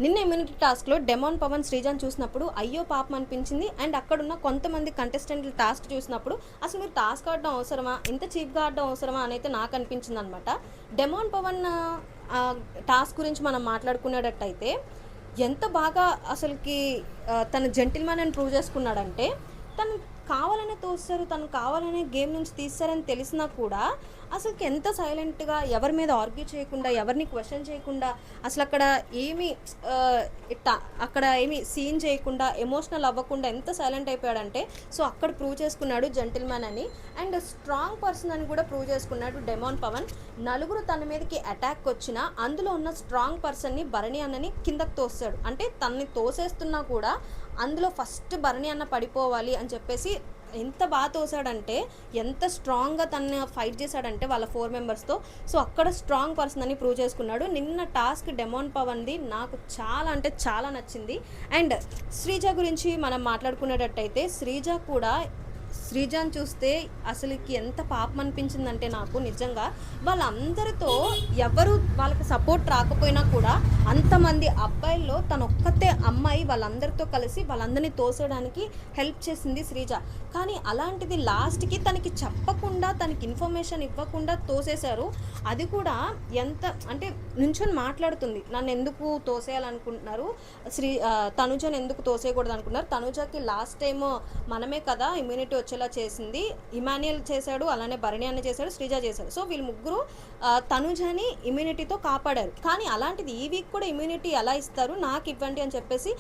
నిన్న ఇమ్యూనిటీ టాస్క్లో డెమాన్ పవన్ శ్రీజాన్ చూసినప్పుడు అయ్యో పాపం అనిపించింది. అండ్ అక్కడున్న కొంతమంది కంటెస్టెంట్లు టాస్క్ చూసినప్పుడు అసలు మీరు టాస్క్ ఆడడం అవసరమా, ఇంత చీప్గా ఆడడం అవసరమా అని అయితే నాకు అనిపించింది అనమాట. డెమాన్ పవన్ టాస్క్ గురించి మనం మాట్లాడుకునేటట్టయితే ఎంత బాగా అసలుకి తన జెంటిల్మెన్ అని ప్రూవ్ చేసుకున్నాడంటే, తను కావాలనే తోస్తారు, తను కావాలనే గేమ్ నుంచి తీస్తారని తెలిసినా కూడా అసలుకి ఎంత సైలెంట్గా ఎవరి మీద ఆర్గ్యూ చేయకుండా, ఎవరిని క్వశ్చన్ చేయకుండా, అసలు అక్కడ ఏమీ అక్కడ ఏమీ సీన్ చేయకుండా, ఎమోషనల్ అవ్వకుండా ఎంత సైలెంట్ అయిపోయాడంటే, సో అక్కడ ప్రూవ్ చేసుకున్నాడు జెంటిల్మెన్ అని. అండ్ స్ట్రాంగ్ పర్సన్ అని కూడా ప్రూవ్ చేసుకున్నాడు డెమాన్ పవన్. నలుగురు తన మీదకి అటాక్ వచ్చినా అందులో ఉన్న స్ట్రాంగ్ పర్సన్ని భరణి అన్నని కిందకు తోస్తాడు. అంటే తనని తోసేస్తున్నా కూడా అందులో ఫస్ట్ భరణి అన్న పడిపోవాలి అని చెప్పేసి ఎంత బాగా తోసాడంటే, ఎంత స్ట్రాంగ్గా తను ఫైట్ చేశాడంటే వాళ్ళ 4 మెంబర్స్తో. సో అక్కడ స్ట్రాంగ్ పర్సన్ అని ప్రూవ్ చేసుకున్నాడు. నిన్న టాస్క్ డెమాన్ పవన్ది నాకు చాలా అంటే చాలా నచ్చింది. అండ్ శ్రీజ గురించి మనం మాట్లాడుకునేటట్టయితే, శ్రీజాని చూస్తే అసలుకి ఎంత పాపం అనిపించిందంటే నాకు నిజంగా, వాళ్ళందరితో ఎవరు వాళ్ళకి సపోర్ట్ రాకపోయినా కూడా అంతమంది అబ్బాయిల్లో తను ఒక్కతే అమ్మాయి వాళ్ళందరితో కలిసి వాళ్ళందరినీ తోసేయడానికి హెల్ప్ చేసింది శ్రీజ. కానీ అలాంటిది లాస్ట్కి తనకి చెప్పకుండా, తనకి ఇన్ఫర్మేషన్ ఇవ్వకుండా తోసేశారు. అది కూడా ఎంత అంటే నుంచొని మాట్లాడుతుంది, నన్ను ఎందుకు తోసేయాలనుకుంటున్నారు, తనుజని ఎందుకు తోసేయకూడదు అనుకున్నారు, తనుజకి లాస్ట్ టైం మనమే కదా ఇమ్యూనిటీ వచ్చేలా చేసింది, ఇమాన్యుయల్ చేశాడు, అలానే భరణి అన్న చేశాడు, శ్రీజ చేశాడు. సో వీళ్ళు ముగ్గురు తనుజని ఇమ్యూనిటీతో కాపాడారు. కానీ అలాంటిది ఈ వీక్ కూడా ఇమ్యూనిటీ ఎలా ఇస్తారు, నాకు ఇవ్వండి అని చెప్పేసి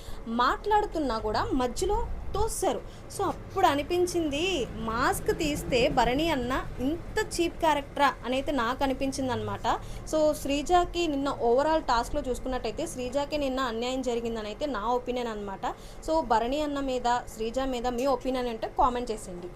మాట్లాడుతున్నా కూడా మధ్యలో తోస్తారు. సో అప్పుడు అనిపించింది, మాస్క్ తీస్తే భరణి అన్న ఇంత చీప్ క్యారెక్టరా అని అయితే నాకు అనిపించింది అనమాట. సో శ్రీజాకి నిన్న ఓవరాల్ టాస్క్లో చూసుకున్నట్టయితే శ్రీజాకి నిన్న అన్యాయం జరిగిందని అయితే నా ఒపీనియన్ అనమాట. సో భరణి అన్న మీద, శ్రీజ మీద మీ ఒపీనియన్ అంటే కామెంట్ చేసేయండి.